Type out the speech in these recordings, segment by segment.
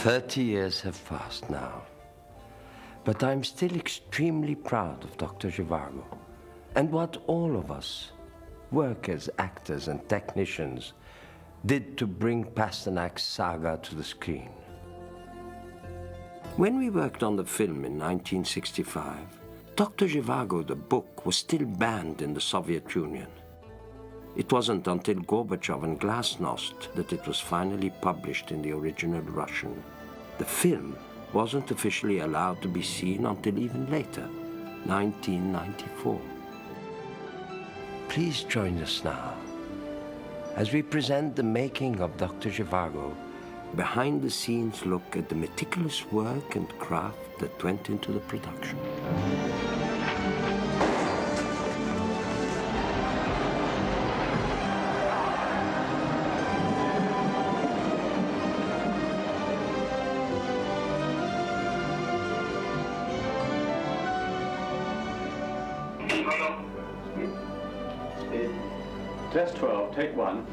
30 years have passed now, but I'm still extremely proud of Dr. Zhivago and what all of us, workers, actors, and technicians, did to bring Pasternak's saga to the screen. When we worked on the film in 1965, Dr. Zhivago, the book, was still banned in the Soviet Union. It wasn't until Gorbachev and Glasnost that it was finally published in the original Russian. The film wasn't officially allowed to be seen until even later, 1994. Please join us now as we present the making of Dr. Zhivago, behind-the-scenes look at the meticulous work and craft that went into the production. Test 12, take 1.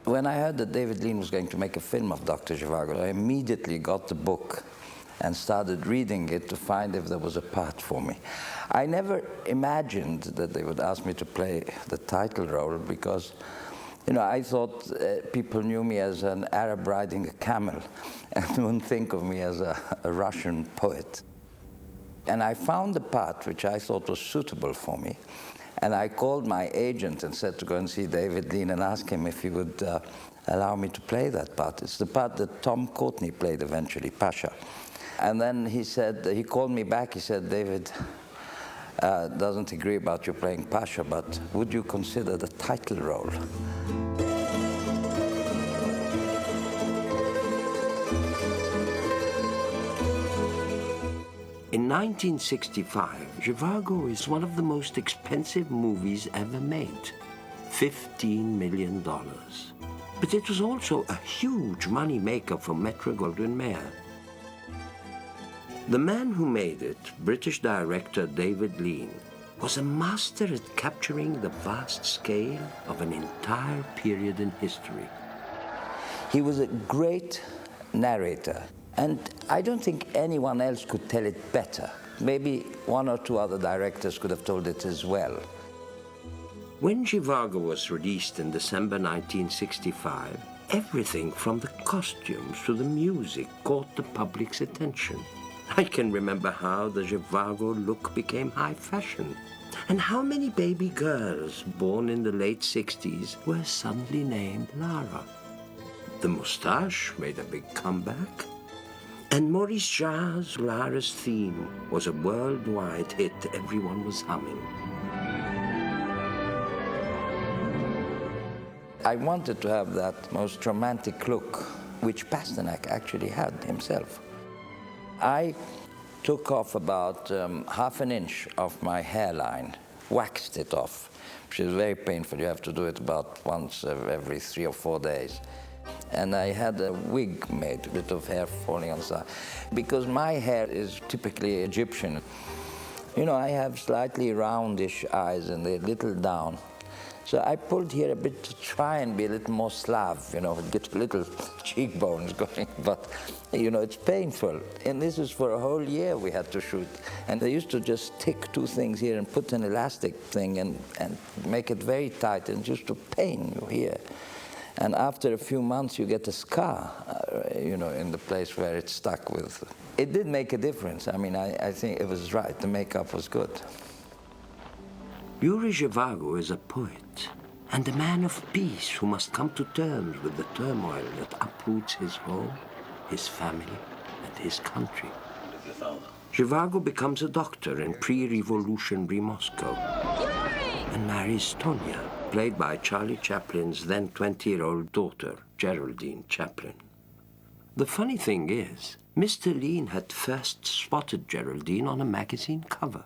When I heard that David Lean was going to make a film of Dr. Zhivago, I immediately got the book and started reading it to find if there was a part for me. I never imagined that they would ask me to play the title role because, you know, I thought people knew me as an Arab riding a camel and wouldn't think of me as a Russian poet. And I found the part which I thought was suitable for me. And I called my agent and said to go and see David Lean and ask him if he would allow me to play that part. It's the part that Tom Courtenay played eventually, Pasha. And then he said, he called me back, he said, David doesn't agree about you playing Pasha, but would you consider the title role? In 1965, Zhivago is one of the most expensive movies ever made, $15 million. But it was also a huge money maker for Metro-Goldwyn-Mayer. The man who made it, British director David Lean, was a master at capturing the vast scale of an entire period in history. He was a great narrator. And I don't think anyone else could tell it better. Maybe one or two other directors could have told it as well. When Zhivago was released in December 1965, everything from the costumes to the music caught the public's attention. I can remember how the Zhivago look became high fashion, and how many baby girls born in the late 60s were suddenly named Lara. The moustache made a big comeback. And Maurice Jarre's Lara's theme was a worldwide hit everyone was humming. I wanted to have that most romantic look, which Pasternak actually had himself. I took off about half an inch of my hairline, waxed it off, which is very painful. You have to do it about once every 3 or 4 days. And I had a wig made, a bit of hair falling on the side. Because my hair is typically Egyptian. You know, I have slightly roundish eyes and they're a little down. So I pulled here a bit to try and be a little more Slav, you know, get little cheekbones going. But, you know, it's painful. And this is for a whole year we had to shoot. And they used to just stick 2 things here and put an elastic thing and make it very tight and just to pain you here. And after a few months, you get a scar, you know, in the place where it's stuck with. It did make a difference. I mean, I think it was right. The makeup was good. Yuri Zhivago is a poet and a man of peace who must come to terms with the turmoil that uproots his home, his family, and his country. Zhivago becomes a doctor in pre-revolutionary Moscow and marries Tonya, played by Charlie Chaplin's then 20-year-old daughter, Geraldine Chaplin. The funny thing is, Mr. Lean had first spotted Geraldine on a magazine cover.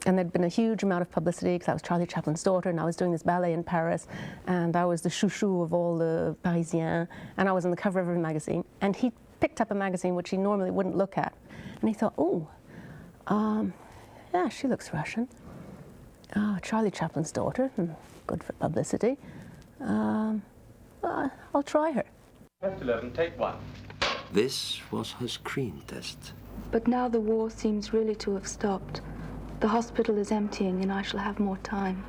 And there'd been a huge amount of publicity because I was Charlie Chaplin's daughter and I was doing this ballet in Paris and I was the chouchou of all the Parisiens and I was on the cover of every magazine. And he picked up a magazine which he normally wouldn't look at. And he thought, oh, yeah, she looks Russian. Charlie Chaplin's daughter, good for publicity. I'll try her. Test 11, take 1. This was her screen test. But now the war seems really to have stopped. The hospital is emptying and I shall have more time.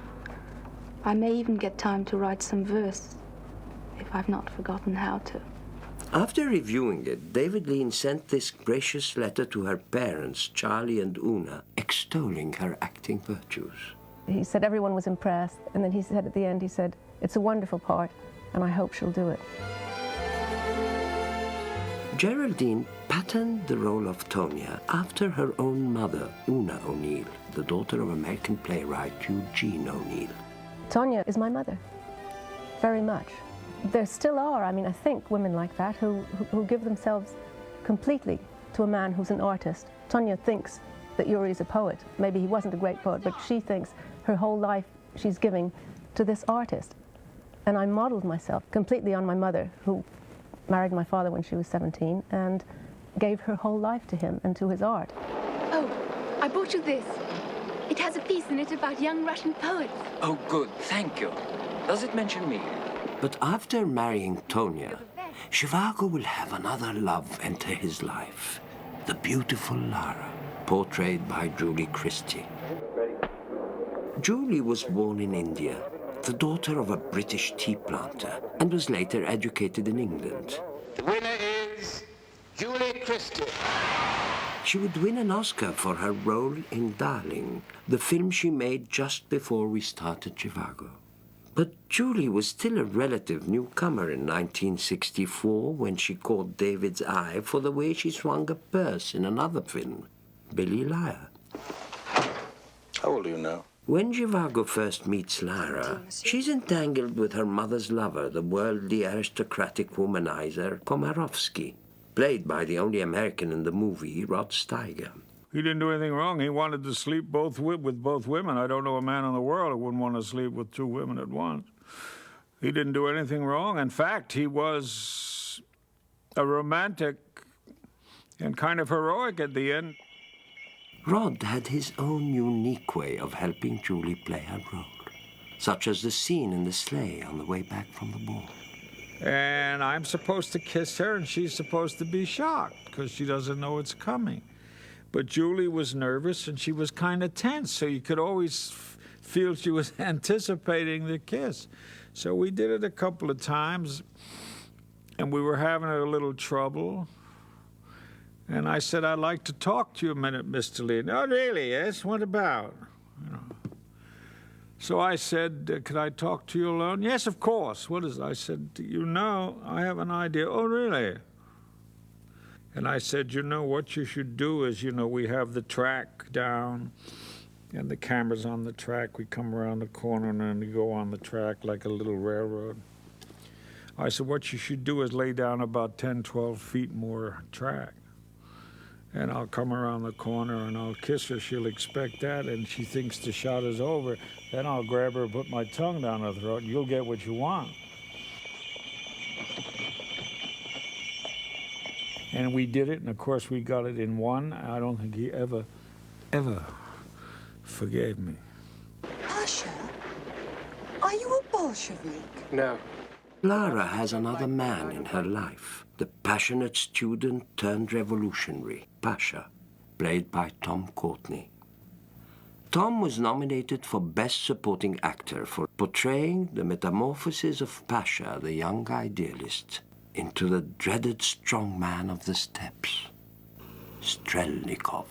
I may even get time to write some verse, if I've not forgotten how to. After reviewing it, David Lean sent this gracious letter to her parents, Charlie and Una, extolling her acting virtues. He said everyone was impressed, and then he said at the end, he said, "It's a wonderful part, and I hope she'll do it." Geraldine patterned the role of Tonya after her own mother, Una O'Neill, the daughter of American playwright Eugene O'Neill. Tonya is my mother, very much. There still are, I mean, I think women like that who give themselves completely to a man who's an artist. Tonya thinks that Yuri is a poet. Maybe he wasn't a great poet, but she thinks her whole life she's giving to this artist. And I modeled myself completely on my mother, who married my father when she was 17 and gave her whole life to him and to his art. Oh, I brought you this. It has a piece in it about young Russian poets. Oh, good. Thank you. Does it mention me? But after marrying Tonya, Zhivago will have another love enter his life, the beautiful Lara, portrayed by Julie Christie. Julie was born in India, the daughter of a British tea planter, and was later educated in England. The winner is Julie Christie. She would win an Oscar for her role in Darling, the film she made just before we started Zhivago. But Julie was still a relative newcomer in 1964 when she caught David's eye for the way she swung a purse in another film, Billy Liar. How old are you now? When Zhivago first meets Lara, she's entangled with her mother's lover, the worldly aristocratic womanizer Komarovsky, played by the only American in the movie, Rod Steiger. He didn't do anything wrong. He wanted to sleep with both women. I don't know a man in the world who wouldn't want to sleep with two women at once. He didn't do anything wrong. In fact, he was a romantic and kind of heroic at the end. Rod had his own unique way of helping Julie play her role, such as the scene in the sleigh on the way back from the ball. And I'm supposed to kiss her, and she's supposed to be shocked because she doesn't know it's coming. But Julie was nervous, and she was kind of tense, so you could always feel she was anticipating the kiss. So we did it a couple of times, and we were having a little trouble. And I said, "I'd like to talk to you a minute, Mr. Lee." "Oh, really? Yes? What about?" You know. So I said, "Could I talk to you alone?" "Yes, of course." "What is it?" I said, "You know, I have an idea." "Oh, really?" And I said, "You know, what you should do is, you know, we have the track down and the camera's on the track. We come around the corner and then we go on the track like a little railroad." I said, "What you should do is lay down about 10, 12 feet more track. And I'll come around the corner and I'll kiss her. She'll expect that, and she thinks the shot is over. Then I'll grab her and put my tongue down her throat, and you'll get what you want." And we did it, and of course we got it in one. I don't think he ever forgave me. Pasha, are you a Bolshevik? No. Lara has another man in her life, the passionate student turned revolutionary, Pasha, played by Tom Courtenay. Tom was nominated for Best Supporting Actor for portraying the metamorphosis of Pasha, the young idealist, into the dreaded strongman of the steppes, Strelnikov.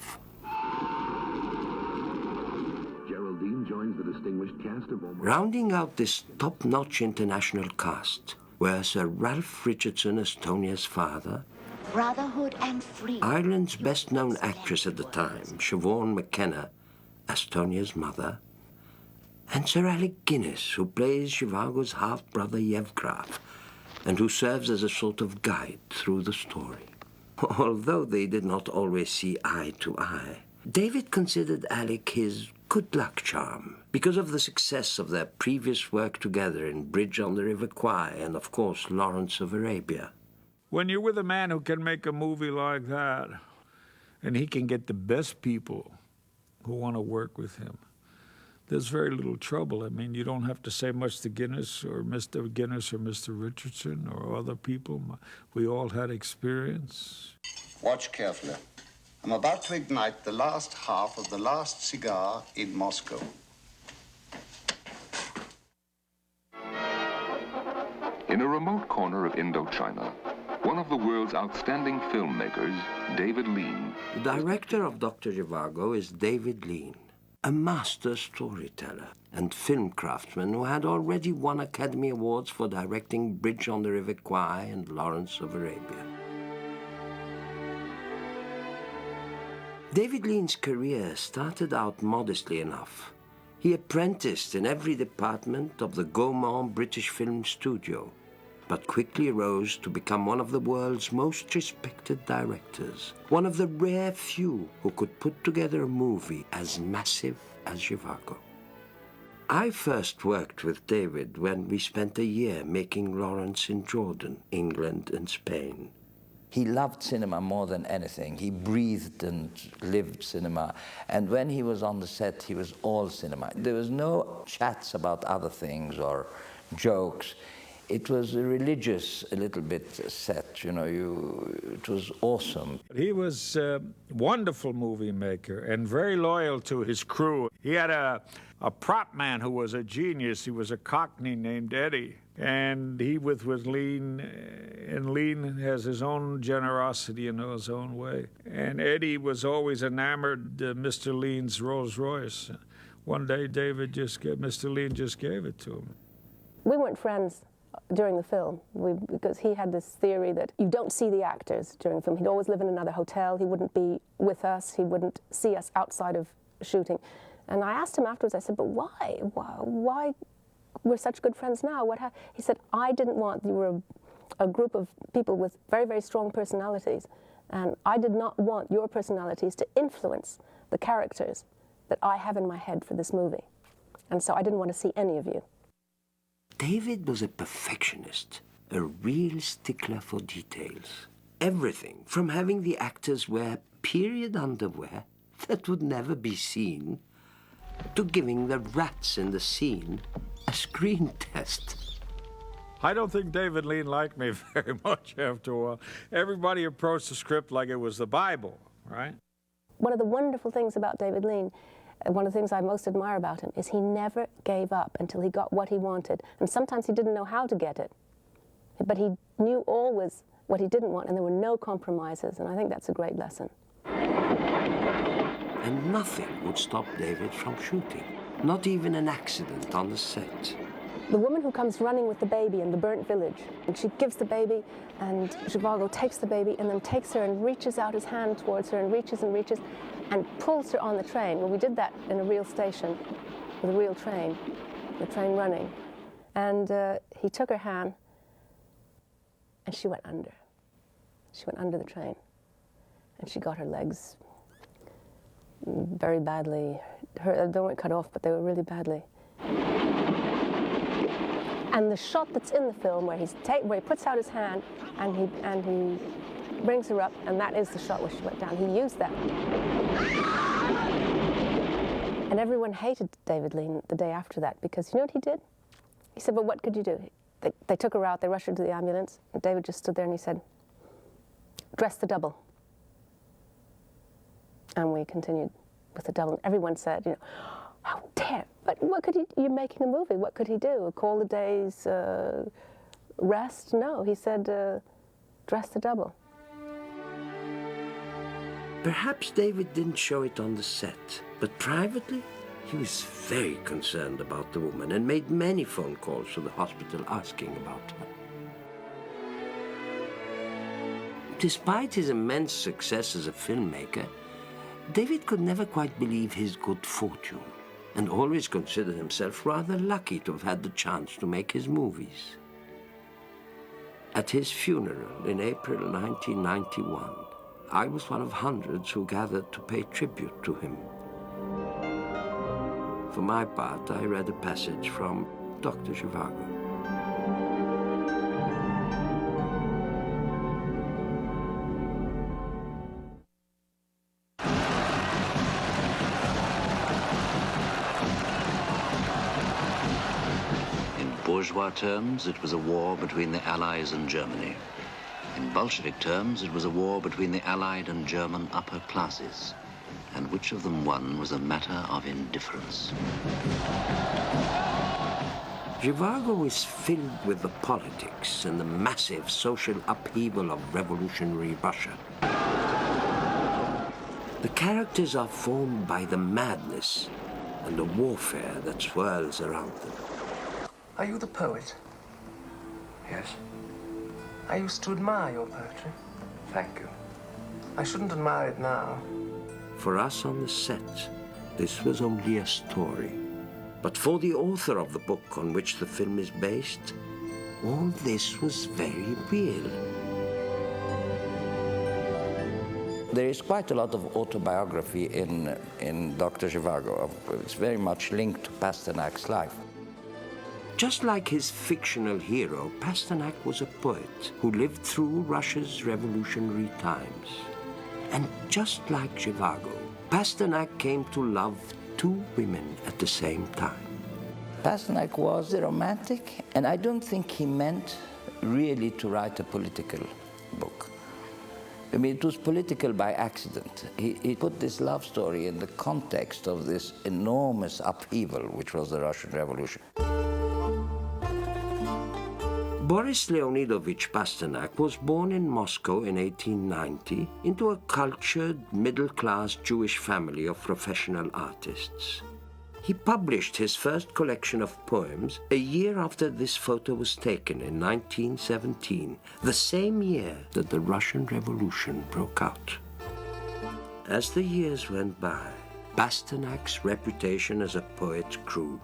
Geraldine joins the distinguished cast of... Rounding out this top-notch international cast were Sir Ralph Richardson as Tonia's father, Brotherhood and freedom. Ireland's best-known actress at the time, Siobhan McKenna, as Tonia's mother, and Sir Alec Guinness, who plays Zhivago's half-brother Yevgraf, and who serves as a sort of guide through the story. Although they did not always see eye to eye, David considered Alec his good luck charm because of the success of their previous work together in Bridge on the River Kwai and, of course, Lawrence of Arabia. When you're with a man who can make a movie like that, and he can get the best people who want to work with him, there's very little trouble. I mean, you don't have to say much to Guinness or Mr. Richardson or other people. We all had experience. Watch carefully. I'm about to ignite the last half of the last cigar in Moscow. In a remote corner of Indochina, one of the world's outstanding filmmakers, David Lean. The director of Dr. Zhivago is David Lean, a master storyteller and film craftsman who had already won Academy Awards for directing Bridge on the River Kwai and Lawrence of Arabia. David Lean's career started out modestly enough. He apprenticed in every department of the Gaumont British Film Studio, but quickly rose to become one of the world's most respected directors, one of the rare few who could put together a movie as massive as Zhivago. I first worked with David when we spent a year making Lawrence in Jordan, England and Spain. He loved cinema more than anything. He breathed and lived cinema. And when he was on the set, he was all cinema. There was no chats about other things or jokes. It was a religious, a little bit set, you know, it was awesome. He was a wonderful movie maker and very loyal to his crew. He had a prop man who was a genius. He was a Cockney named Eddie. And he was Lean, and Lean has his own generosity in his own way. And Eddie was always enamored Mr. Lean's Rolls Royce. One day Mr. Lean just gave it to him. We weren't friends during the film, because he had this theory that you don't see the actors during the film. He'd always live in another hotel. He wouldn't be with us. He wouldn't see us outside of shooting. And I asked him afterwards, I said, but why? Why we're such good friends now? He said, I didn't want, you were a group of people with very, very strong personalities, and I did not want your personalities to influence the characters that I have in my head for this movie. And so I didn't want to see any of you. David was a perfectionist, a real stickler for details. Everything from having the actors wear period underwear that would never be seen, to giving the rats in the scene a screen test. I don't think David Lean liked me very much after a while. Everybody approached the script like it was the Bible, right? One of the wonderful things about David Lean, one of the things I most admire about him, is he never gave up until he got what he wanted. And sometimes he didn't know how to get it, but he knew always what he didn't want, and there were no compromises, and I think that's a great lesson. And nothing would stop David from shooting, not even an accident on the set. The woman who comes running with the baby in the burnt village, and she gives the baby, and Zhivago takes the baby and then takes her and reaches out his hand towards her and reaches and pulls her on the train. Well, we did that in a real station with a real train, the train running. And he took her hand and she went under. She went under the train, and she got her legs very badly. They weren't cut off, but they were really badly. And the shot that's in the film where he puts out his hand and he brings her up, and that is the shot where she went down. He used that. And everyone hated David Lean the day after that, because you know what he did? He said, well, what could you do? They took her out, they rushed her to the ambulance, and David just stood there and he said, dress the double. And we continued with the double. Everyone said, you know, how dare, but what could he, you're making a movie, what could he do? Call the day's rest? No, he said, dress the double. Perhaps David didn't show it on the set, but privately, he was very concerned about the woman and made many phone calls to the hospital asking about her. Despite his immense success as a filmmaker, David could never quite believe his good fortune, and always considered himself rather lucky to have had the chance to make his movies. At his funeral in April 1991, I was one of hundreds who gathered to pay tribute to him. For my part, I read a passage from Dr. Zhivago. bourgeois terms, it was a war between the Allies and Germany. In Bolshevik terms, it was a war between the Allied and German upper classes. And which of them won was a matter of indifference. Zhivago is filled with the politics and the massive social upheaval of revolutionary Russia. The characters are formed by the madness and the warfare that swirls around them. Are you the poet? Yes. I used to admire your poetry. Thank you. I shouldn't admire it now. For us on the set, this was only a story. But for the author of the book on which the film is based, all this was very real. There is quite a lot of autobiography in Dr. Zhivago. It's very much linked to Pasternak's life. Just like his fictional hero, Pasternak was a poet who lived through Russia's revolutionary times. And just like Zhivago, Pasternak came to love two women at the same time. Pasternak was a romantic, and I don't think he meant really to write a political book. I mean, it was political by accident. He put this love story in the context of this enormous upheaval, which was the Russian Revolution. Boris Leonidovich Pasternak was born in Moscow in 1890 into a cultured, middle-class Jewish family of professional artists. He published his first collection of poems a year after this photo was taken in 1917, the same year that the Russian Revolution broke out. As the years went by, Pasternak's reputation as a poet grew,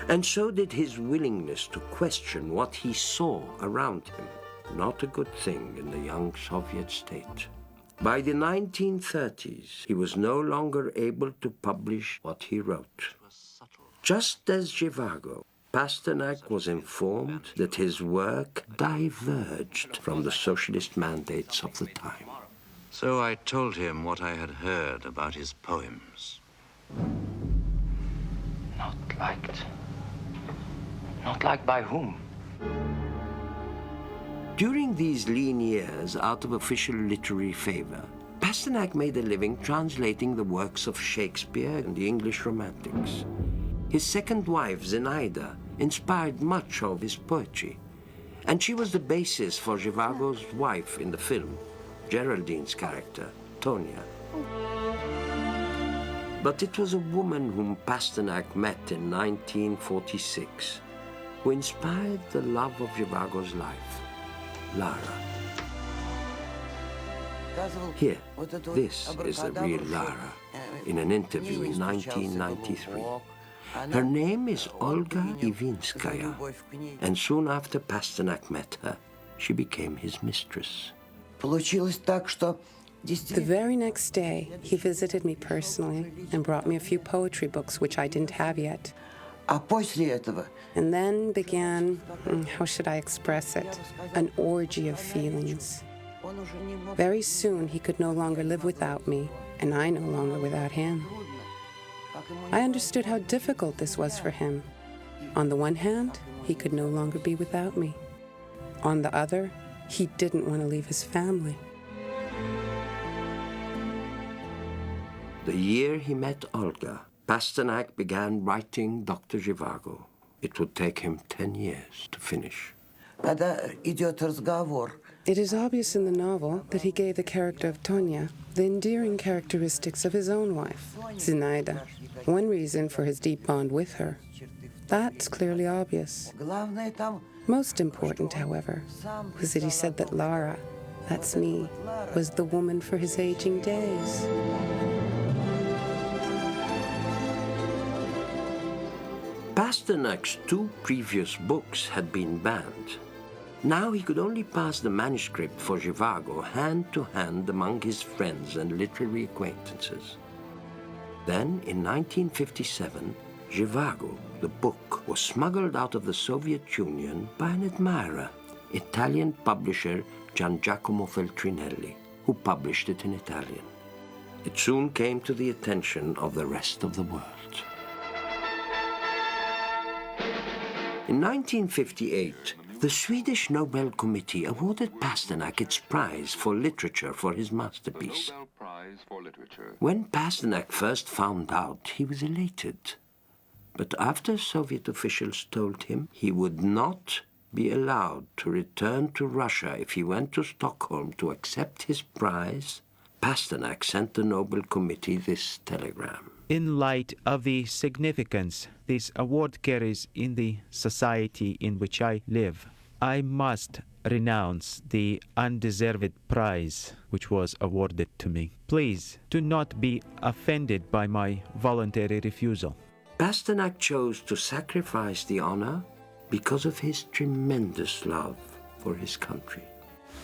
and so did his willingness to question what he saw around him. Not a good thing in the young Soviet state. By the 1930s, he was no longer able to publish what he wrote. Just as Zhivago, Pasternak was informed that his work diverged from the socialist mandates of the time. So I told him what I had heard about his poems. Not liked. Not liked by whom? During these lean years, out of official literary favor, Pasternak made a living translating the works of Shakespeare and the English Romantics. His second wife, Zinaida, inspired much of his poetry, and she was the basis for Zhivago's wife in the film, Geraldine's character, Tonya. But it was a woman whom Pasternak met in 1946 who inspired the love of Zhivago's life, Lara. Here, this is the real Lara, in an interview in 1993. Her name is Olga Ivinskaya, and soon after Pasternak met her, she became his mistress. The very next day, he visited me personally and brought me a few poetry books, which I didn't have yet. And then began, how should I express it, an orgy of feelings. Very soon, he could no longer live without me, and I no longer without him. I understood how difficult this was for him. On the one hand, he could no longer be without me. On the other, he didn't want to leave his family. The year he met Olga, Pasternak began writing Dr. Zhivago. It would take him 10 years to finish. It is obvious in the novel that he gave the character of Tonya the endearing characteristics of his own wife, Zinaida. One reason for his deep bond with her. That's clearly obvious. Most important, however, was that he said that Lara, that's me, was the woman for his aging days. Pasternak's two previous books had been banned. Now he could only pass the manuscript for Zhivago hand to hand among his friends and literary acquaintances. Then, in 1957, Zhivago, the book, was smuggled out of the Soviet Union by an admirer, Italian publisher Giangiacomo Feltrinelli, who published it in Italian. It soon came to the attention of the rest of the world. In 1958, the Swedish Nobel Committee awarded Pasternak its prize for literature for his masterpiece. Nobel Prize for Literature. When Pasternak first found out, he was elated. But after Soviet officials told him he would not be allowed to return to Russia if he went to Stockholm to accept his prize, Pasternak sent the Nobel Committee this telegram. In light of the significance this award carries in the society in which I live, I must renounce the undeserved prize which was awarded to me. Please do not be offended by my voluntary refusal. Pasternak chose to sacrifice the honor because of his tremendous love for his country.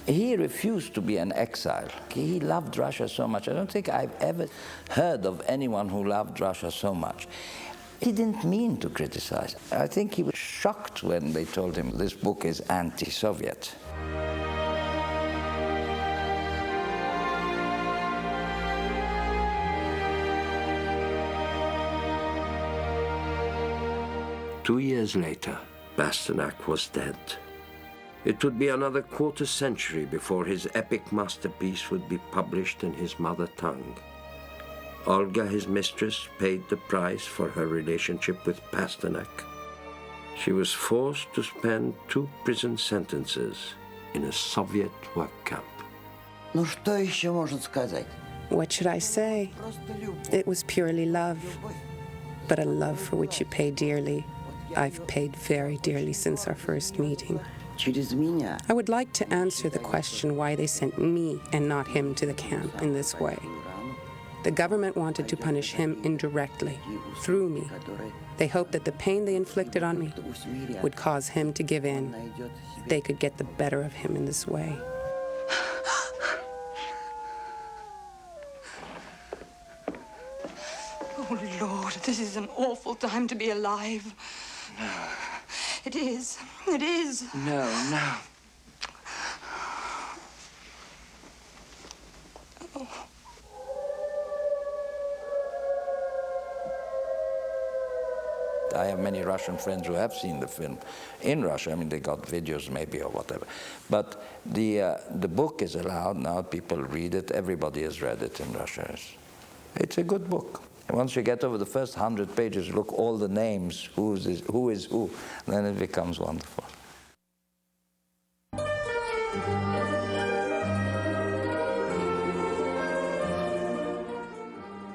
He refused to be an exile. He loved Russia so much. I don't think I've ever heard of anyone who loved Russia so much. He didn't mean to criticize. I think he was shocked when they told him this book is anti-Soviet. Two years later, Pasternak was dead. It would be another quarter century before his epic masterpiece would be published in his mother tongue. Olga, his mistress, paid the price for her relationship with Pasternak. She was forced to spend 2 prison sentences in a Soviet work camp. Ну что еще можно сказать? What should I say? It was purely love, but a love for which you pay dearly. I've paid very dearly since our first meeting. I would like to answer the question why they sent me and not him to the camp in this way. The government wanted to punish him indirectly, through me. They hoped that the pain they inflicted on me would cause him to give in. They could get the better of him in this way. Oh, Lord, this is an awful time to be alive. No. It is. It is. No, no. I have many Russian friends who have seen the film in Russia. I mean, they got videos maybe or whatever. But the book is allowed now. People read it. Everybody has read it in Russia. It's a good book. Once you get over the first 100 pages, look all the names, who is who, then it becomes wonderful.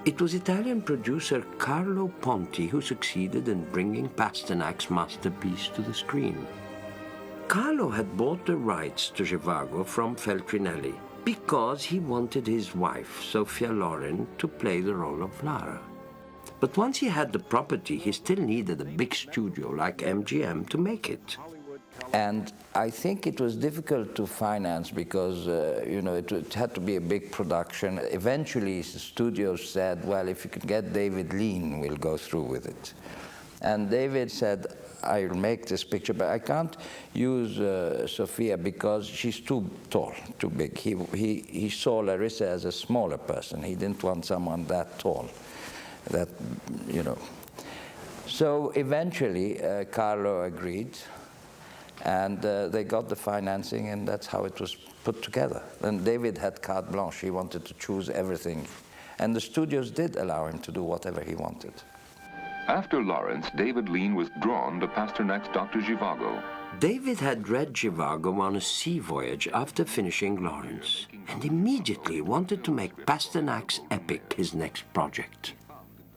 It was Italian producer Carlo Ponti who succeeded in bringing Pasternak's masterpiece to the screen. Carlo had bought the rights to Zhivago from Feltrinelli because he wanted his wife, Sophia Loren, to play the role of Lara. But once he had the property, he still needed a big studio like MGM to make it. And I think it was difficult to finance because, it had to be a big production. Eventually, the studios said, well, if you could get David Lean, we'll go through with it. And David said, I'll make this picture, but I can't use Sophia because she's too tall, too big. He saw Larissa as a smaller person. He didn't want someone that tall, So eventually, Carlo agreed. And they got the financing, and that's how it was put together. And David had carte blanche. He wanted to choose everything. And the studios did allow him to do whatever he wanted. After Lawrence, David Lean was drawn to Pasternak's Dr. Zhivago. David had read Zhivago on a sea voyage after finishing Lawrence, and immediately wanted to make Pasternak's epic his next project.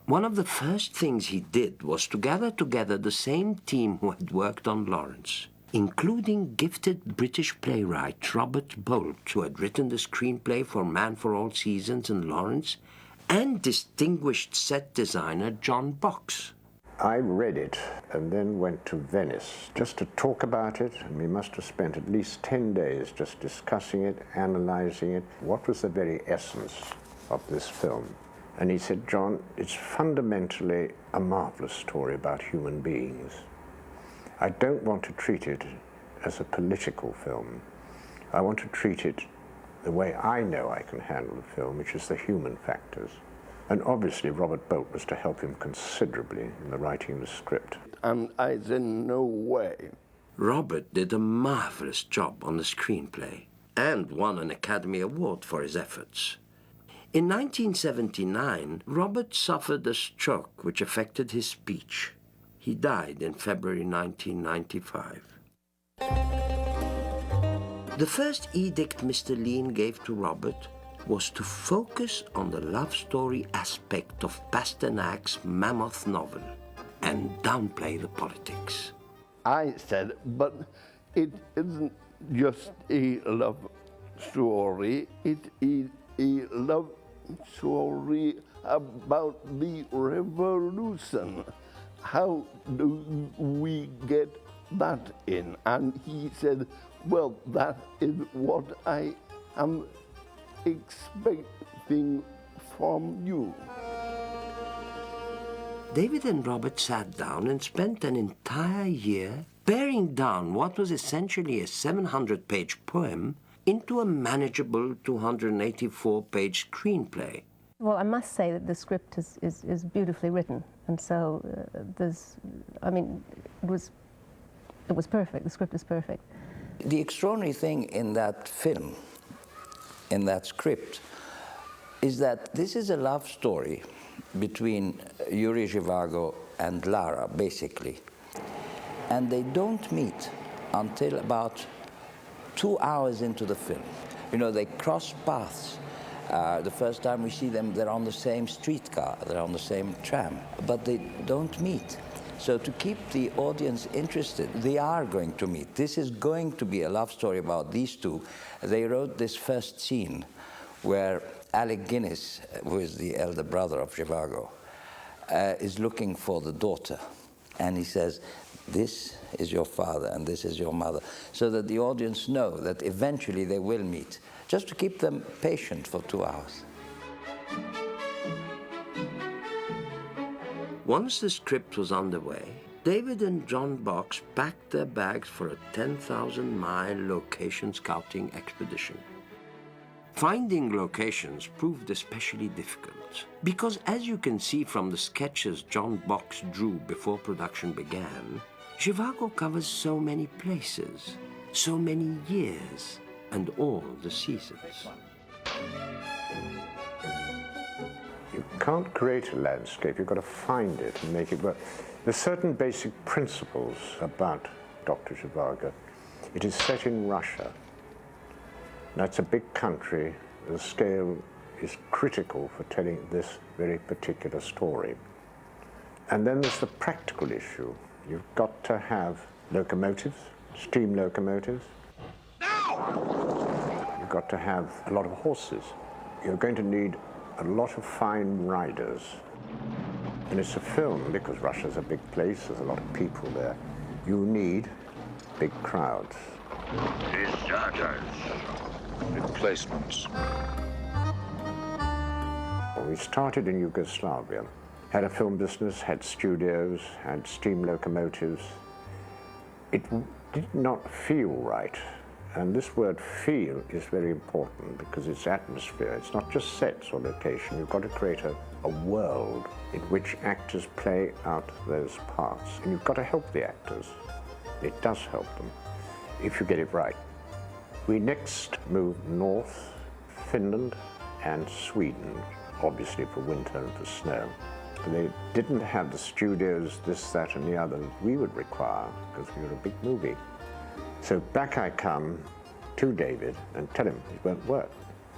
One of the first things he did was to gather together the same team who had worked on Lawrence, including gifted British playwright Robert Bolt, who had written the screenplay for Man for All Seasons and Lawrence, and distinguished set designer John Box. I read it and then went to Venice just to talk about it, and we must have spent at least 10 days just discussing it, analyzing it. What was the very essence of this film? And he said, John, it's fundamentally a marvelous story about human beings. I don't want to treat it as a political film. I want to treat it the way I know I can handle a film, which is the human factors. And obviously Robert Bolt was to help him considerably in the writing of the script. And I said, no way. Robert did a marvelous job on the screenplay and won an Academy Award for his efforts. In 1979, Robert suffered a stroke which affected his speech. He died in February 1995. The first edict Mr. Lean gave to Robert was to focus on the love story aspect of Pasternak's mammoth novel and downplay the politics. I said, but it isn't just a love story, it is a love story about the revolution. How do we get that in? And he said, well, that is what I am expecting from you. David and Robert sat down and spent an entire year paring down what was essentially a 700-page poem into a manageable 284-page screenplay. Well, I must say that the script is beautifully written, and so it was perfect. The script is perfect. The extraordinary thing in that film, in that script, is that this is a love story between Yuri Zhivago and Lara, basically. And they don't meet until about 2 hours into the film. You know, they cross paths. The first time we see them, they're on the same streetcar, they're on the same tram, but they don't meet. So to keep the audience interested, they are going to meet. This is going to be a love story about these two. They wrote this first scene where Alec Guinness, who is the elder brother of Zhivago, is looking for the daughter. And he says, this is your father and this is your mother, so that the audience know that eventually they will meet, just to keep them patient for 2 hours. Once the script was underway, David and John Box packed their bags for a 10,000-mile location scouting expedition. Finding locations proved especially difficult because, as you can see from the sketches John Box drew before production began, Zhivago covers so many places, so many years, and all the seasons. You can't create a landscape, you've got to find it and make it work. There's certain basic principles about Dr. Zhivago. It is set in Russia. That's a big country. The scale is critical for telling this very particular story. And then there's the practical issue. You've got to have locomotives, steam locomotives. You've got to have a lot of horses. You're going to need a lot of fine riders. And it's a film, because Russia's a big place, there's a lot of people there. You need big crowds. Dischargers. Replacements. We started in Yugoslavia. Had a film business, had studios, had steam locomotives. It did not feel right. And this word feel is very important because it's atmosphere. It's not just sets or location. You've got to create a world in which actors play out those parts. And you've got to help the actors. It does help them if you get it right. We next moved north, Finland and Sweden, obviously for winter and for snow. They didn't have the studios, this, that, and the other we would require because we were a big movie. So back I come to David and tell him it won't work.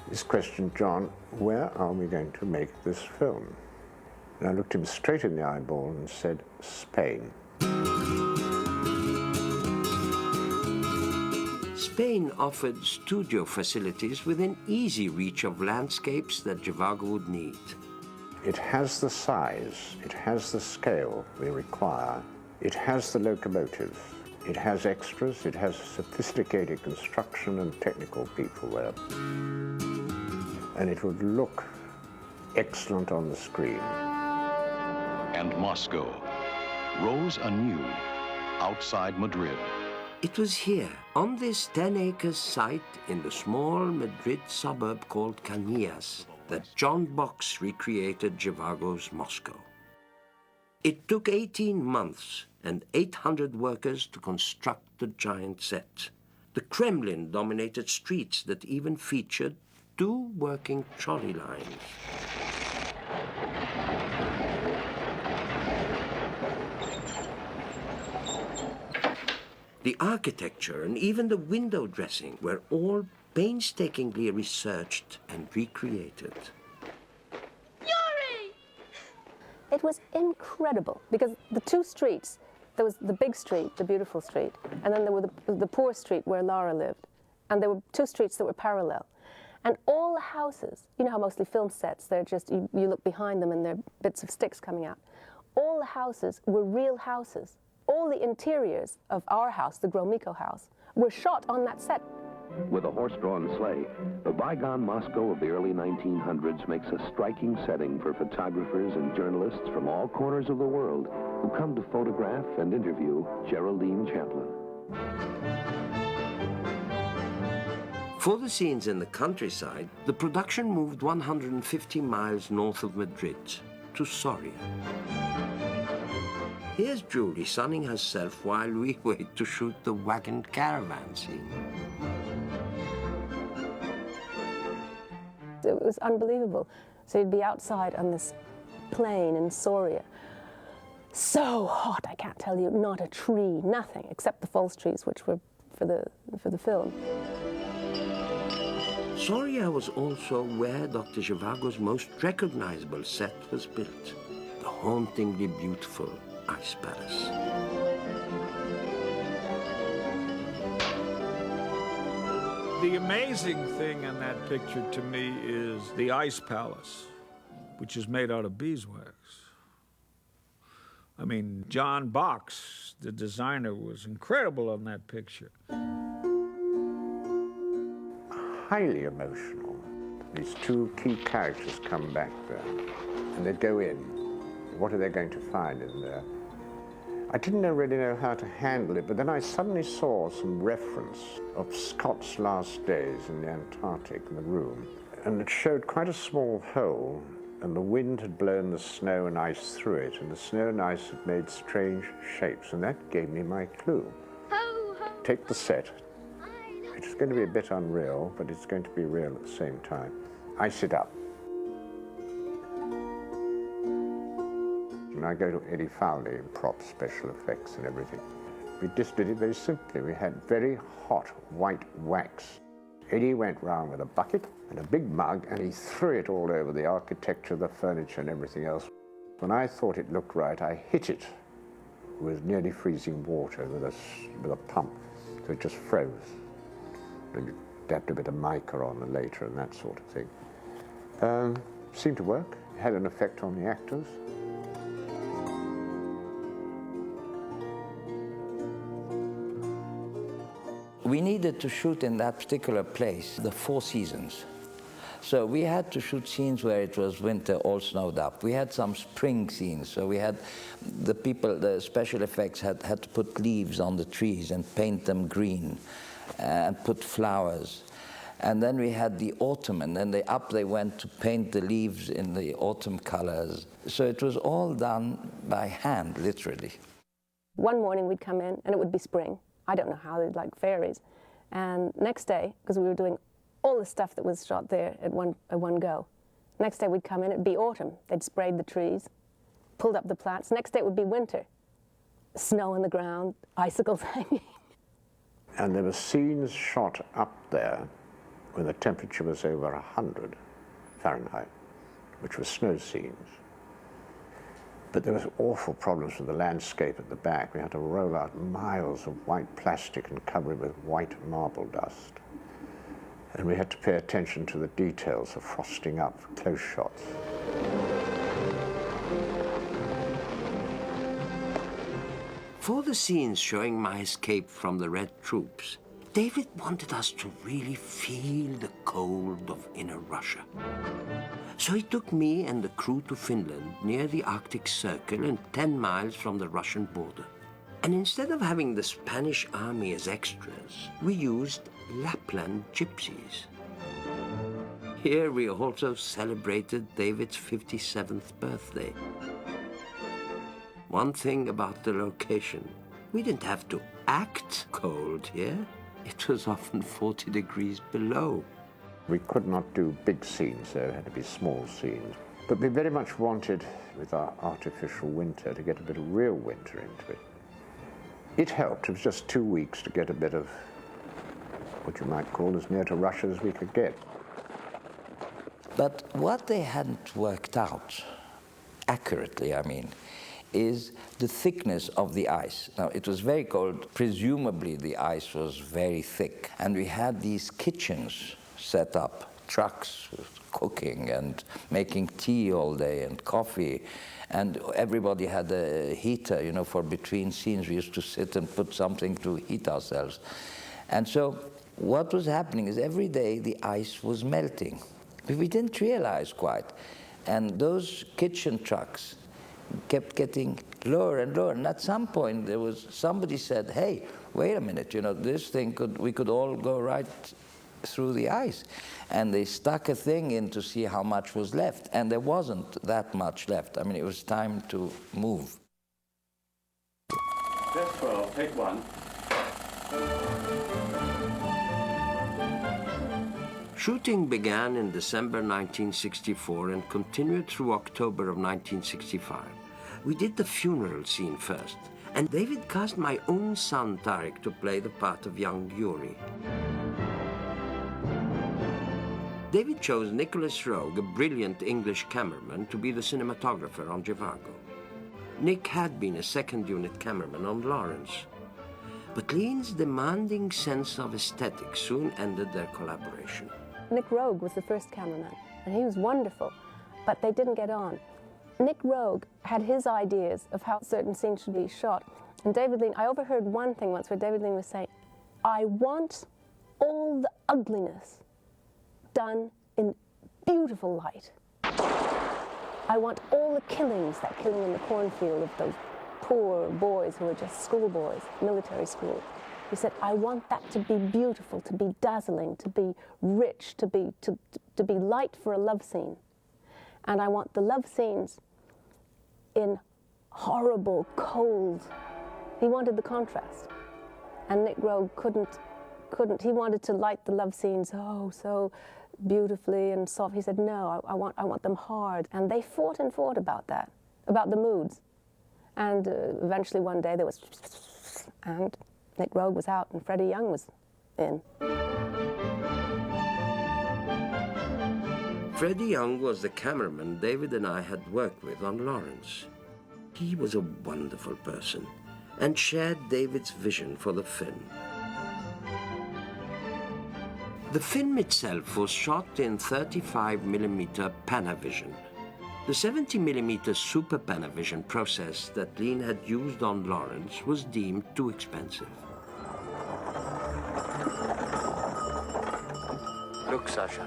This question, John, where are we going to make this film? And I looked him straight in the eyeball and said, Spain. Spain offered studio facilities within easy reach of landscapes that Zhivago would need. It has the size, it has the scale we require, it has the locomotives, it has extras, it has sophisticated construction and technical people there. And it would look excellent on the screen. And Moscow rose anew outside Madrid. It was here, on this 10-acre site in the small Madrid suburb called Cañas, that John Box recreated Zhivago's Moscow. It took 18 months and 800 workers to construct the giant set. The Kremlin dominated streets that even featured 2 working trolley lines. The architecture and even the window dressing were all painstakingly researched and recreated. It was incredible because the 2 streets, there was the big street, the beautiful street, and then there were the poor street where Laura lived. And there were 2 streets that were parallel. And all the houses, you know how mostly film sets, they're just, you look behind them and they're bits of sticks coming out. All the houses were real houses. All the interiors of our house, the Gromyko house, were shot on that set. With a horse-drawn sleigh, the bygone Moscow of the early 1900s makes a striking setting for photographers and journalists from all corners of the world who come to photograph and interview Geraldine Chaplin. For the scenes in the countryside, the production moved 150 miles north of Madrid to Soria. Here's Julie sunning herself while we wait to shoot the wagon caravan scene. It was unbelievable. So you'd be outside on this plain in Soria. So hot, I can't tell you, not a tree, nothing, except the false trees, which were for the film. Soria was also where Dr. Zhivago's most recognizable set was built, the hauntingly beautiful Ice Palace. The amazing thing in that picture to me is the Ice Palace, which is made out of beeswax. I mean, John Box, the designer, was incredible on that picture. Highly emotional. These 2 key characters come back there, and they go in. What are they going to find in there? I didn't really know how to handle it, but then I suddenly saw some reference of Scott's last days in the Antarctic in the room, and it showed quite a small hole, and the wind had blown the snow and ice through it, and the snow and ice had made strange shapes, and that gave me my clue. Take the set. It's going to be a bit unreal, but it's going to be real at the same time. Ice it up. And I go to Eddie Fowley in prop special effects and everything. We just did it very simply. We had very hot white wax. Eddie went round with a bucket and a big mug, and he threw it all over the architecture, the furniture and everything else. When I thought it looked right, I hit it with nearly freezing water with a pump, so it just froze. And you dabbed a bit of mica on it later and that sort of thing. Seemed to work. It had an effect on the actors. We needed to shoot in that particular place the 4 seasons. So we had to shoot scenes where it was winter, all snowed up. We had some spring scenes, so we had the special effects had to put leaves on the trees and paint them green and put flowers. And then we had the autumn, and then they went to paint the leaves in the autumn colors. So it was all done by hand, literally. One morning we'd come in and it would be spring. I don't know how, they'd like fairies. And next day, because we were doing all the stuff that was shot there at one go, next day we'd come in, it'd be autumn. They'd sprayed the trees, pulled up the plants. Next day it would be winter. Snow on the ground, icicles hanging. And there were scenes shot up there when the temperature was over 100 Fahrenheit, which were snow scenes. But there was awful problems with the landscape at the back. We had to roll out miles of white plastic and cover it with white marble dust. And we had to pay attention to the details of frosting up for close shots. For the scenes showing my escape from the Red troops, David wanted us to really feel the cold of inner Russia. So he took me and the crew to Finland, near the Arctic Circle and 10 miles from the Russian border. And instead of having the Spanish army as extras, we used Lapland gypsies. Here we also celebrated David's 57th birthday. One thing about the location, we didn't have to act cold here. It was often 40 degrees below. We could not do big scenes, there had to be small scenes. But we very much wanted, with our artificial winter, to get a bit of real winter into it. It helped. It was just 2 weeks to get a bit of what you might call as near to Russia as we could get. But what they hadn't worked out, accurately I mean, is the thickness of the ice. Now, it was very cold. Presumably, the ice was very thick. And we had these kitchens set up, trucks cooking and making tea all day and coffee. And everybody had a heater, you know, for between scenes. We used to sit and put something to heat ourselves. And so what was happening is every day the ice was melting. We didn't realize quite. And those kitchen trucks kept getting lower and lower. And at some point, there was somebody said, hey, wait a minute, you know, this thing we could all go right through the ice. And they stuck a thing in to see how much was left. And there wasn't that much left. I mean, it was time to move. Test 12, take 1. Shooting began in December 1964 and continued through October of 1965. We did the funeral scene first, and David cast my own son Tarek to play the part of young Yuri. David chose Nicholas Rogue, a brilliant English cameraman, to be the cinematographer on Zhivago. Nick had been a second-unit cameraman on Lawrence. But Lean's demanding sense of aesthetics soon ended their collaboration. Nick Rogue was the first cameraman, and he was wonderful, but they didn't get on. Nick Rogue had his ideas of how certain scenes should be shot, and David Lean, I overheard one thing once where David Lean was saying, I want all the ugliness done in beautiful light. I want all the killings, that killing in the cornfield of those poor boys who were just schoolboys, military school. He said, I want that to be beautiful, to be dazzling, to be rich, to be light for a love scene. And I want the love scenes in horrible, cold. He wanted the contrast. And Nick Rogue couldn't. He wanted to light the love scenes, oh, so beautifully and soft. He said, no, I want them hard. And they fought and fought about that, about the moods. And eventually one day there was, and Nick Rogue was out and Freddie Young was in. Freddie Young was the cameraman David and I had worked with on Lawrence. He was a wonderful person and shared David's vision for the film. The film itself was shot in 35mm Panavision. The 70mm Super Panavision process that Lean had used on Lawrence was deemed too expensive. Look, Sasha.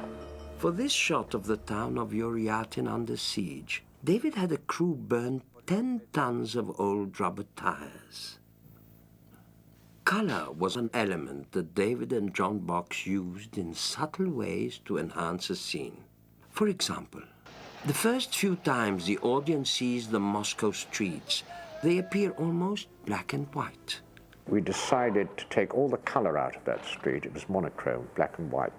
For this shot of the town of Yuriatin under siege, David had a crew burn 10 tons of old rubber tires. Color was an element that David and John Box used in subtle ways to enhance a scene. For example, the first few times the audience sees the Moscow streets, they appear almost black and white. We decided to take all the color out of that street. It was monochrome, black and white.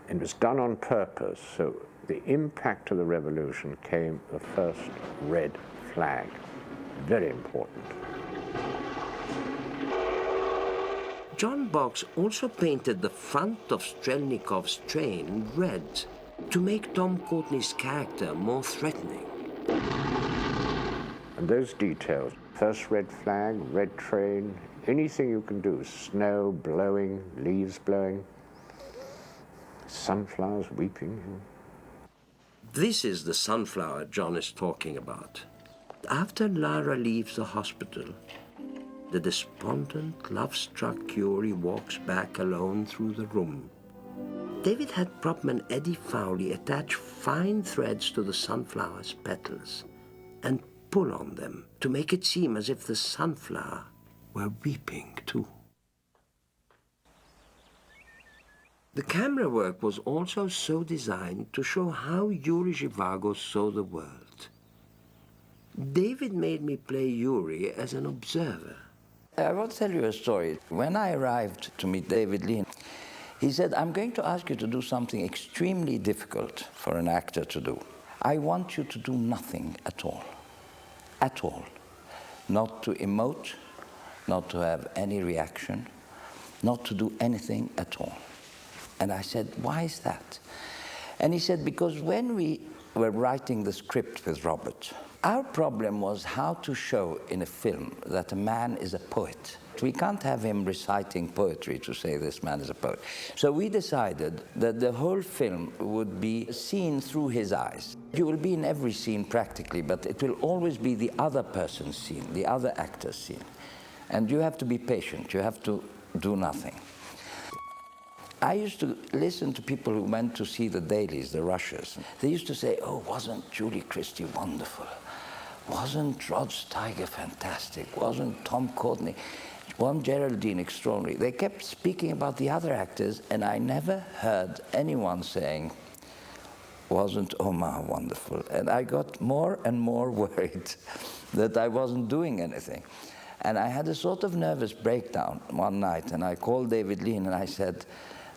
It was done on purpose, so the impact of the revolution came the first red flag. Very important. John Box also painted the front of Strelnikov's train red to make Tom Courtney's character more threatening. And those details, first red flag, red train, anything you can do, snow blowing, leaves blowing, sunflowers weeping. This is the sunflower John is talking about. After Lara leaves the hospital, the despondent, love-struck Yuri walks back alone through the room. David had Propman Eddie Fowley attach fine threads to the sunflower's petals and pull on them to make it seem as if the sunflower were weeping too. The camera work was also so designed to show how Yuri Zhivago saw the world. David made me play Yuri as an observer. I will tell you a story. When I arrived to meet David Lean, he said, I'm going to ask you to do something extremely difficult for an actor to do. I want you to do nothing at all. At all. Not to emote, not to have any reaction, not to do anything at all. And I said, why is that? And he said, because when we were writing the script with Robert, our problem was how to show in a film that a man is a poet. We can't have him reciting poetry to say this man is a poet. So we decided that the whole film would be seen through his eyes. You will be in every scene practically, but it will always be the other person's scene, the other actor's scene. And you have to be patient, you have to do nothing. I used to listen to people who went to see the dailies, the rushers. They used to say, oh, wasn't Julie Christie wonderful? Wasn't Rod Steiger fantastic? Wasn't Tom Courtenay? Wasn't Geraldine extraordinary? They kept speaking about the other actors, and I never heard anyone saying, wasn't Omar wonderful? And I got more and more worried that I wasn't doing anything. And I had a sort of nervous breakdown one night, and I called David Lean, and I said,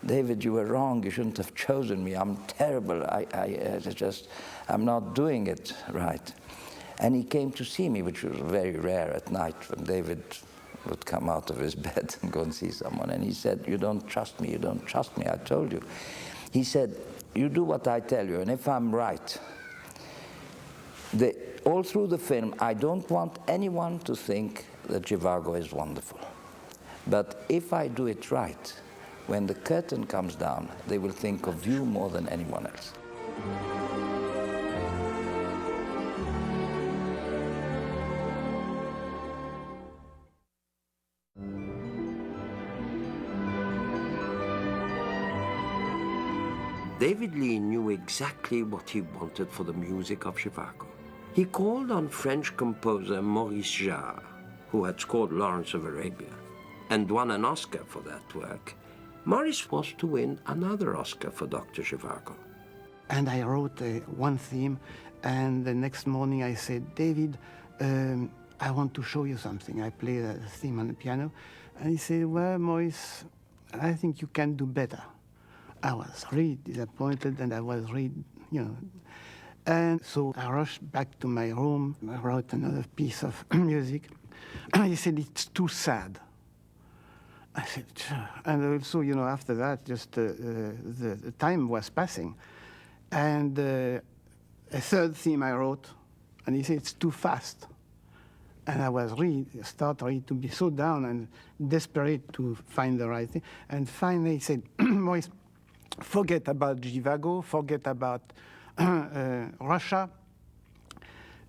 David, you were wrong. You shouldn't have chosen me. I'm terrible. I'm not doing it right. And he came to see me, which was very rare at night when David would come out of his bed and go and see someone. And he said, you don't trust me. You don't trust me. I told you. He said, you do what I tell you. And if I'm right, all through the film, I don't want anyone to think that Zhivago is wonderful. But if I do it right, when the curtain comes down, they will think of you more than anyone else. David Lean knew exactly what he wanted for the music of Zhivago. He called on French composer Maurice Jarre, who had scored Lawrence of Arabia, and won an Oscar for that work. Maurice was to win another Oscar for Dr. Zhivago. And I wrote one theme, and the next morning I said, David, I want to show you something. I played a theme on the piano, and he said, well, Maurice, I think you can do better. I was really disappointed, and I was really, And so I rushed back to my room. I wrote another piece of music. He said, it's too sad. I said, sure. And also, after that, just the time was passing. And a third theme I wrote, and he said, it's too fast. And I was started to be so down and desperate to find the right thing. And finally he said, Maurice, forget about Zhivago, forget about Russia.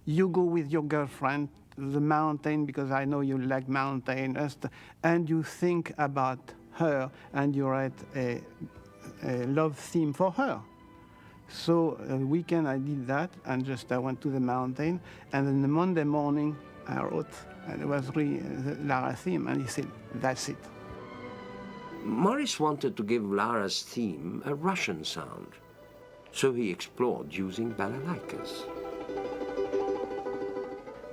You go with your girlfriend to the mountain, because I know you like mountain, and you think about her, and you write a love theme for her. So a weekend I did that, and I went to the mountain, and then the Monday morning I wrote, and it was really the Lara theme, and he said, that's it. Maurice wanted to give Lara's theme a Russian sound, so he explored using balalaikas.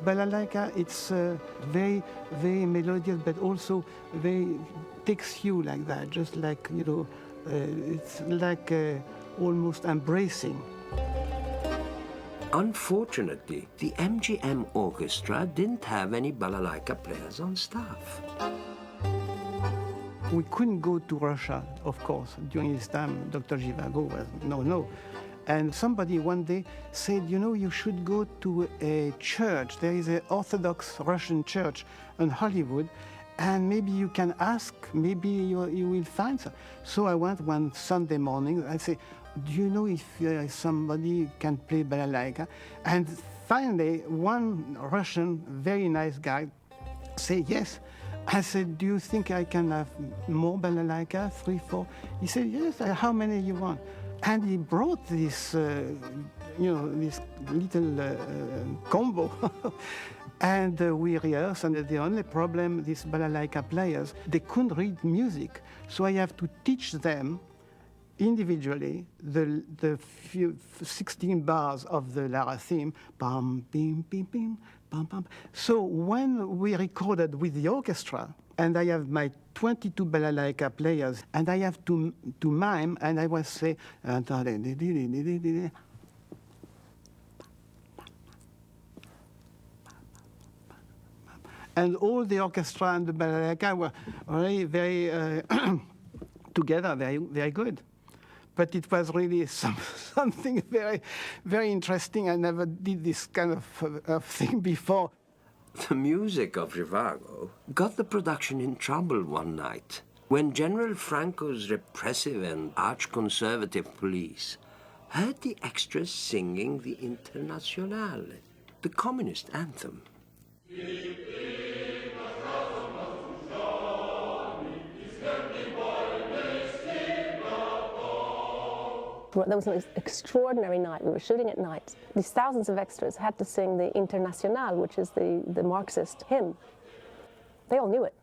Balalaika, it's very, very melodious, but also very takes you like that, just like, it's like almost embracing. Unfortunately, the MGM orchestra didn't have any balalaika players on staff. We couldn't go to Russia, of course. During this time, Dr. Zhivago was no. And somebody one day said, you should go to a church. There is an Orthodox Russian church in Hollywood, and maybe you can ask, maybe you will find some. So I went one Sunday morning. I said, do you know if somebody can play balalaika? And finally, one Russian, very nice guy, said yes. I said, do you think I can have more balalaika, 3, 4? He said, yes, how many you want? And he brought this, this little combo. And we rehearsed, and the only problem, these balalaika players, they couldn't read music. So I have to teach them individually the few 16 bars of the Lara theme, bam, bim, bim, bim, bam, bam. So when we recorded with the orchestra, and I have my 22 balalaika players, and I have to mime, and I was say, and all the orchestra and the balalaika were really very together, very, very good. But it was really something very, very interesting. I never did this kind of thing before. The music of Zhivago got the production in trouble one night when General Franco's repressive and arch-conservative police heard the extras singing the Internationale, the communist anthem. There was an extraordinary night. We were shooting at night. These thousands of extras had to sing the Internationale, which is the Marxist hymn. They all knew it.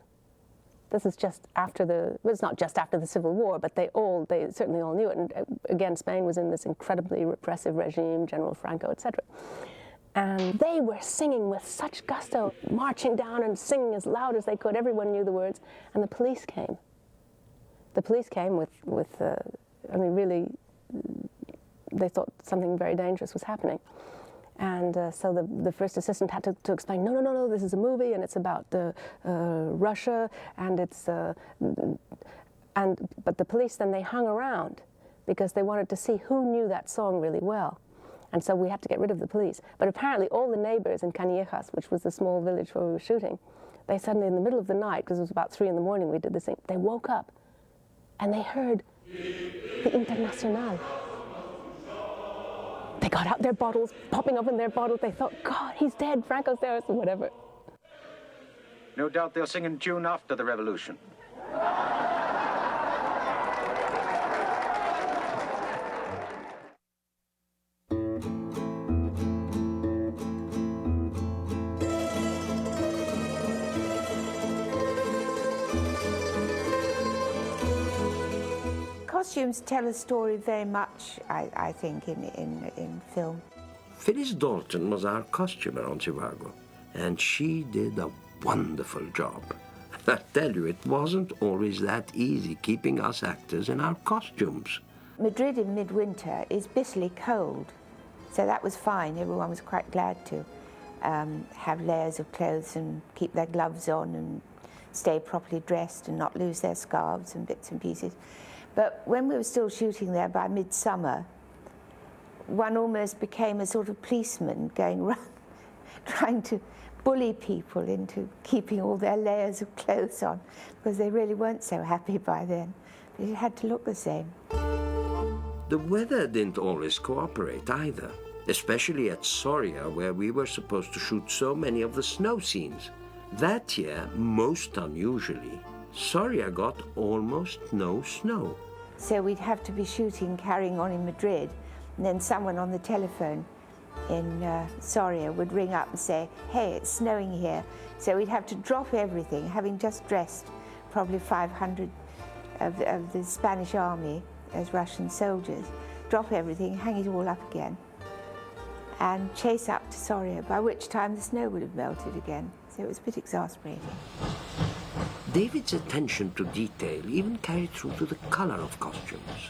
This is just after well, it's not just after the Civil War, but they certainly all knew it. And again, Spain was in this incredibly repressive regime, General Franco, etc. And they were singing with such gusto, marching down and singing as loud as they could. Everyone knew the words. And the police came. The police came with I mean, really, they thought something very dangerous was happening. And so the first assistant had to explain, no, this is a movie, and it's about Russia, and it's... But the police, then they hung around because they wanted to see who knew that song really well. And so we had to get rid of the police. But apparently all the neighbors in Canillejas, which was the small village where we were shooting, they suddenly, in the middle of the night, because it was about 3 in the morning we did this thing, they woke up and they heard the Internationale. They got out their bottles, popping open their bottles. They thought, God, he's dead, Franco's there, or whatever. No doubt they'll sing in tune after the revolution. Costumes tell a story very much, I think, in film. Phyllis Dalton was our costumer on Zhivago, and she did a wonderful job. I tell you, it wasn't always that easy keeping us actors in our costumes. Madrid in midwinter is bitterly cold, so that was fine. Everyone was quite glad to have layers of clothes and keep their gloves on and stay properly dressed and not lose their scarves and bits and pieces. But when we were still shooting there by midsummer, one almost became a sort of policeman going around trying to bully people into keeping all their layers of clothes on, because they really weren't so happy by then. But it had to look the same. The weather didn't always cooperate either, especially at Soria, where we were supposed to shoot so many of the snow scenes. That year, most unusually, Soria got almost no snow. So we'd have to be shooting, carrying on in Madrid, and then someone on the telephone in Soria would ring up and say, hey, it's snowing here. So we'd have to drop everything, having just dressed probably 500 of the Spanish army as Russian soldiers, drop everything, hang it all up again, and chase up to Soria, by which time the snow would have melted again. So it was a bit exasperating. David's attention to detail even carried through to the color of costumes.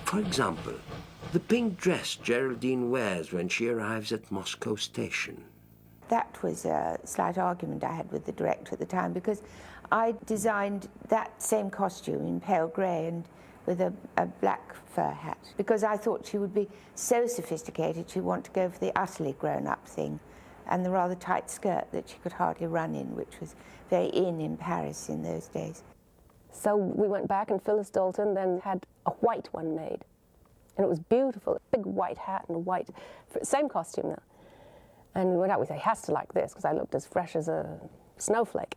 For example, the pink dress Geraldine wears when she arrives at Moscow station. That was a slight argument I had with the director at the time, because I designed that same costume in pale grey and with a black fur hat, because I thought she would be so sophisticated she'd want to go for the utterly grown-up thing and the rather tight skirt that she could hardly run in, which was very in Paris in those days. So we went back, and Phyllis Dalton then had a white one made. And it was beautiful, a big white hat and a white, same costume now. And we went out, we said, he has to like this, because I looked as fresh as a snowflake.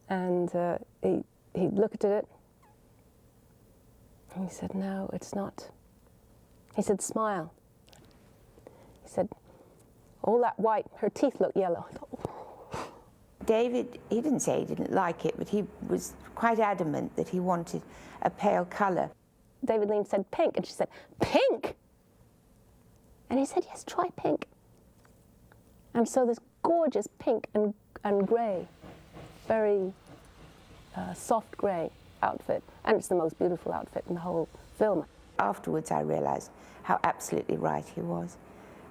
And he looked at it, and he said, no, it's not. He said, smile. He said, all that white, her teeth look yellow. David, he didn't say he didn't like it, but he was quite adamant that he wanted a pale colour. David Lean said pink, and she said, pink? And he said, yes, try pink. And so this gorgeous pink and grey, very soft grey outfit, and it's the most beautiful outfit in the whole film. Afterwards, I realized how absolutely right he was.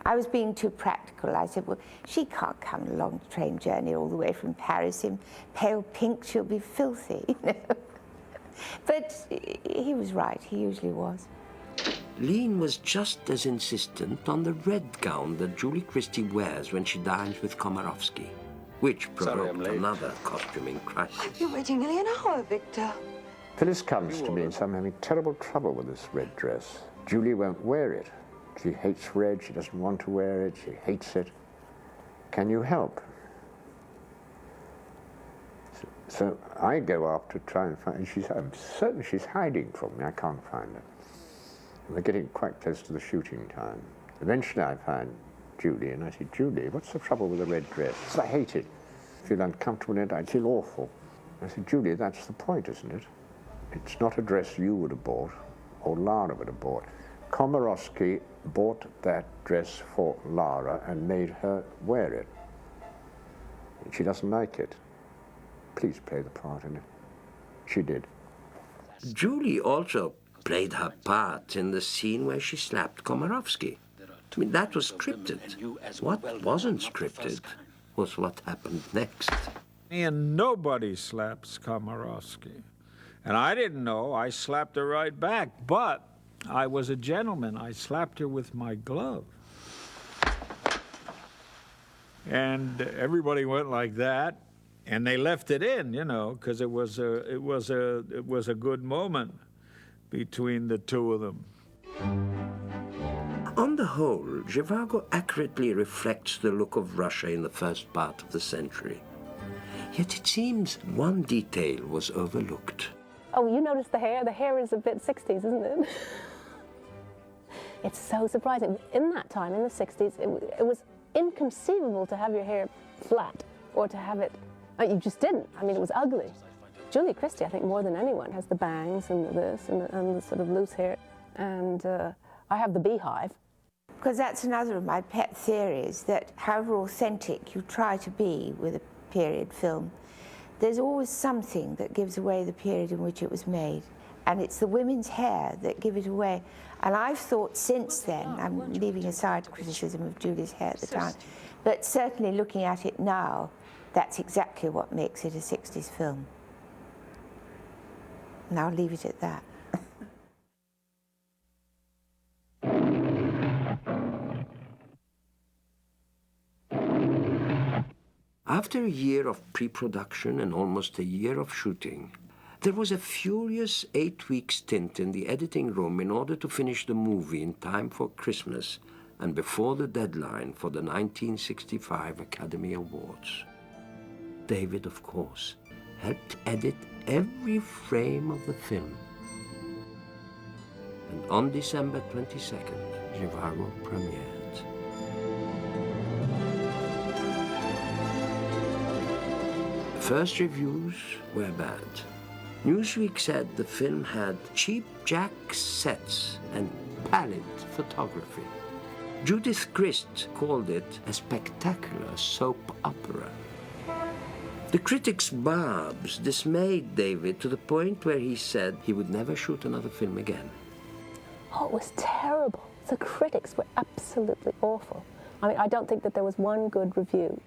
I was being too practical. I said, well, she can't come a long train journey all the way from Paris in pale pink. She'll be filthy, you know. But he was right. He usually was. Lean was just as insistent on the red gown that Julie Christie wears when she dines with Komorowski, which provoked another costuming crisis. You're waiting nearly an hour, Victor. Phyllis comes to me and says I'm having terrible trouble with this red dress. Julie won't wear it. She hates red, she doesn't want to wear it, she hates it. Can you help? So I go up to try and find, I'm certain she's hiding from me, I can't find her. We're getting quite close to the shooting time. Eventually I find Julie and I say, Julie, what's the trouble with the red dress? She says, I hate it. I feel uncomfortable in it, I feel awful. I said, Julie, that's the point, isn't it? It's not a dress you would have bought or Lara would have bought. Komorowski bought that dress for Lara and made her wear it. She doesn't like it. Please play the part in it. She did. Julie also played her part in the scene where she slapped Komorowski. I mean, that was scripted. What wasn't scripted was what happened next. And nobody slaps Komorowski. And I didn't know. I slapped her right back, but I was a gentleman. I slapped her with my glove. And everybody went like that, and they left it in, you know, because it was a good moment between the two of them. On the whole, Zhivago accurately reflects the look of Russia in the first part of the century. Yet it seems one detail was overlooked. Oh, you noticed the hair? The hair is a bit 60s, isn't it? It's so surprising. In that time, in the 60s, it was inconceivable to have your hair flat or to have it... you just didn't. I mean, it was ugly. Julie Christie, I think, more than anyone, has the bangs and this and the sort of loose hair. And I have the beehive. Because that's another of my pet theories, that however authentic you try to be with a period film, there's always something that gives away the period in which it was made. And it's the women's hair that give it away. And I've thought since then, I'm leaving aside criticism of Julie's hair at the time, but certainly looking at it now, that's exactly what makes it a 60s film. And I'll leave it at that. After a year of pre-production and almost a year of shooting, there was a furious 8-week stint in the editing room in order to finish the movie in time for Christmas and before the deadline for the 1965 Academy Awards. David, of course, helped edit every frame of the film. And on December 22nd, Zhivago premiered. First reviews were bad. Newsweek said the film had cheap jack sets and pallid photography. Judith Christ called it a spectacular soap opera. The critics' barbs dismayed David to the point where he said he would never shoot another film again. Oh, it was terrible. The critics were absolutely awful. I mean, I don't think that there was one good review.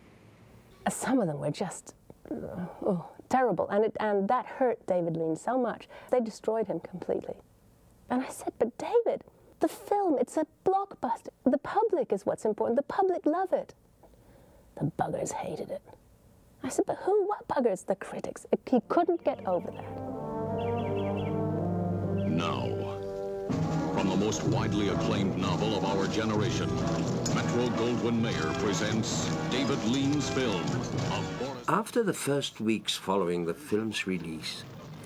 Some of them were just terrible, and that hurt David Lean so much. They destroyed him completely. And I said, but David, the film, it's a blockbuster. The public is what's important. The public love it. The buggers hated it. I said, but who? What buggers? The critics. He couldn't get over that. Now, from the most widely acclaimed novel of our generation, Metro-Goldwyn-Mayer presents David Lean's film of Boris. After the first weeks following the film's release,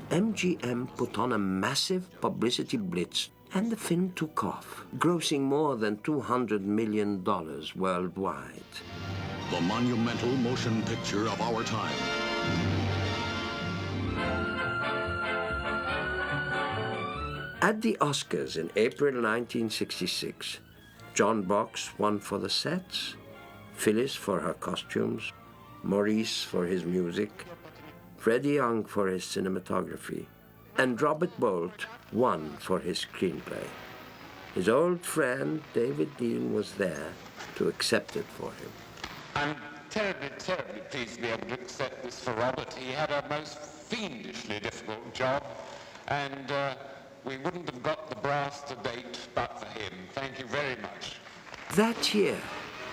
MGM put on a massive publicity blitz and the film took off, grossing more than $200 million worldwide. The monumental motion picture of our time. At the Oscars in April 1966, John Box won for the sets, Phyllis for her costumes, Maurice for his music, Freddie Young for his cinematography, and Robert Bolt won for his screenplay. His old friend David Lean was there to accept it for him. I'm terribly, terribly pleased to be able to accept this for Robert. He had a most fiendishly difficult job, and we wouldn't have got the brass to date but for him. Thank you very much. That year,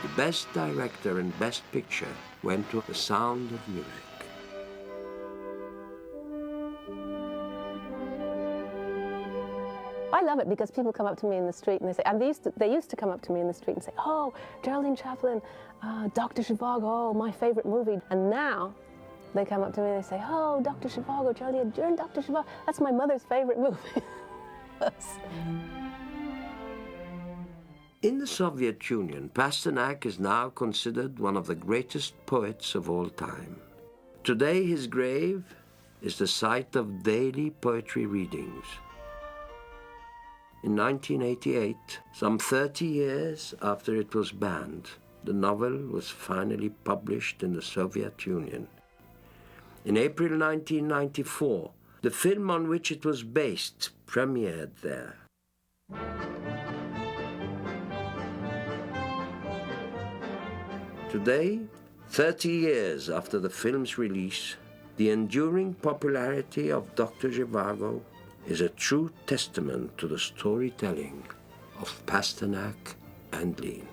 the Best Director and Best Picture went to The Sound of Music. I love it because people come up to me in the street and they say, and they used to come up to me in the street and say, oh, Geraldine Chaplin, Dr. Zhivago, oh, my favorite movie. And now they come up to me and they say, oh, Dr. Zhivago, Geraldine, you're Dr. Zhivago, that's my mother's favorite movie. In the Soviet Union, Pasternak is now considered one of the greatest poets of all time. Today, his grave is the site of daily poetry readings. In 1988, some 30 years after it was banned, the novel was finally published in the Soviet Union. In April 1994, the film on which it was based premiered there. Today, 30 years after the film's release, the enduring popularity of Dr. Zhivago is a true testament to the storytelling of Pasternak and Lean.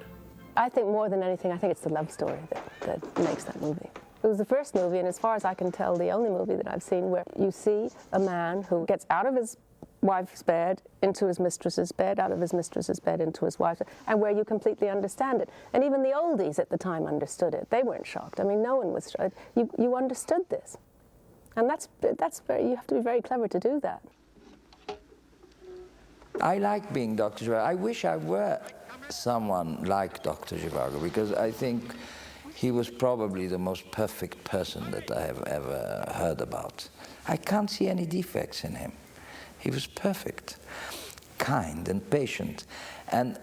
I think more than anything, I think it's the love story that makes that movie. It was the first movie, and as far as I can tell, the only movie that I've seen where you see a man who gets out of his wife's bed into his mistress's bed, out of his mistress's bed into his wife's, and where you completely understand it. And even the oldies at the time understood it. They weren't shocked. I mean, no one was shocked. You understood this. And that's very, you have to be very clever to do that. I like being Dr. Zhivago. I wish I were someone like Dr. Zhivago, because I think he was probably the most perfect person that I have ever heard about. I can't see any defects in him. He was perfect, kind and patient. And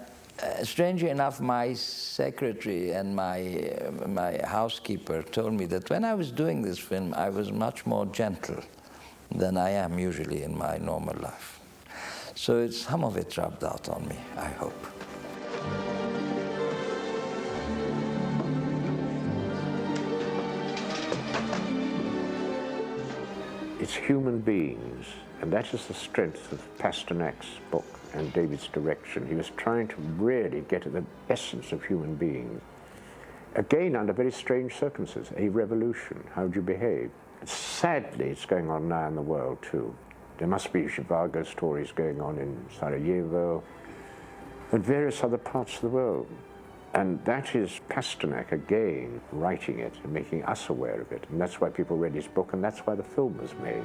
strangely enough, my secretary and my housekeeper told me that when I was doing this film, I was much more gentle than I am usually in my normal life. So some of it rubbed out on me, I hope. It's human beings, and that is the strength of Pasternak's book and David's direction. He was trying to really get at the essence of human beings. Again, under very strange circumstances, a revolution. How do you behave? Sadly, it's going on now in the world, too. There must be Zhivago stories going on in Sarajevo and various other parts of the world. And that is Pasternak, again, writing it and making us aware of it. And that's why people read his book, and that's why the film was made.